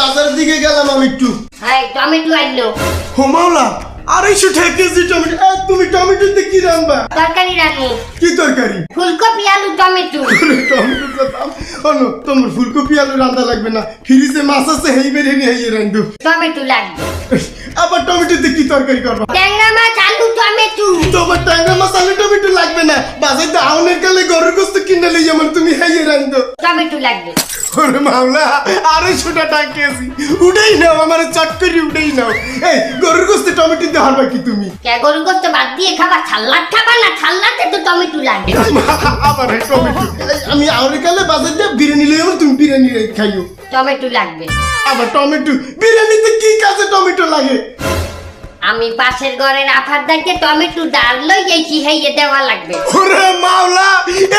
বাজারের দিকে গেলাম আমি একটু। হ্যাঁ টমেটো আনলো। ও মাওলা 250 টাকা কেজি টমেটো। তুমি টমেটোতে কি রান্না? তরকারি রাখো। কি তরকারি? ফুলকপি আলু টমেটো। টমেটোর দাম অন্য তোমার ফুলকপি আলু রান্না লাগবে না, ফ্রিজে মাছ আছে হেই বেরে নিয়ে রান্ধো। টমেটো লাগবে। আবার টমেটোতে কি তরকারি করবা? ট্যাংরা মাছ আলু টমেটো। তোমার ট্যাংরা মাছ আলু টমেটো লাগবে না, বাজারে আউনের কালে গরুর গোস্ত কিনে লই যেমন তুমি হেই রান্ধো। টমেটো লাগবে। ওরে মাওলা 250 টাকা কেজি। উঠেই নাও, আমার চট করে উঠেই নাও। এই গরুর গোস্তে টমেটো দিয়ে হারবা কি তুমি? কে গরু গোস্ত বাদ দিয়ে খাবা? ছাল্লাদ খাবা না? ছাল্লাতে তো টমেটো লাগবে। আবার টমেটো আমি আউনের কালে বাজারে দিয়ে বিরিয়ানি লই যেমন তুমি বিরিয়ানি খাইও। টমেটো লাগবে। আবার টমেটো বিরিয়ানিতে কি কাজে টমেটো লাগে? আমি পাশের ঘরের আফারদাকে টমেটো ডাল লই গেছি হেইয়ে দেওয়া লাগবে। ওরে মাওলা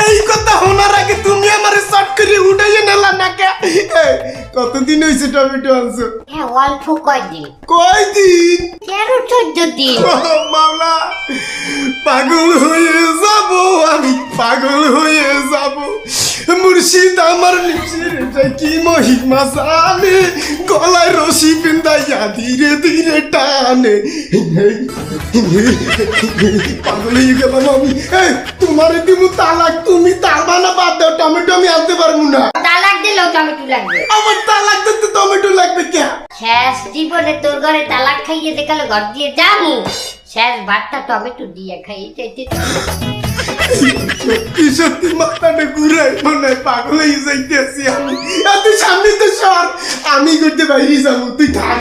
এই কথা শোনার আগে তুমি আমারে শর্ট করে উঠাইয়ে নেলা না কে? কতদিন হইছে টমেটো আনছো? হ্যাঁ অল্প কয়দিন। কয়দিন? 13-14 দিন। ও মাওলা পাগল হয়ে যাব আমি, পাগল হয়ে যাব। মুর্শিদ আমার নিশির কি মহিমা জানে, গলায় রশি বিন্দাইয়া ধীরে ধীরে টানে। পাগল হয়ে গেলাম আমি। তোমারে দিব তালাক, তুমি তালবা না বাদ দাও, টমেটো আমি আনতে পারবো না। তালাক দিলেও টমেটো লাগবে। আমার তালাক দিতে টমেটো লাগবে কে? শেষ জীবনে তোর ঘরে তালাক খাইয়ে দেখালে ঘর দিয়ে যামু, শেষ ভাতটা টমেটো দিয়ে খাইয়ে চাইতে। কি সত্যি মাথাটা ঘুরাই মনে হয়, পাগল হয়ে যাইতেছি আমি। তুই সামনে তো সর, আমি করতে বাইরে যাবো, তুই থাক।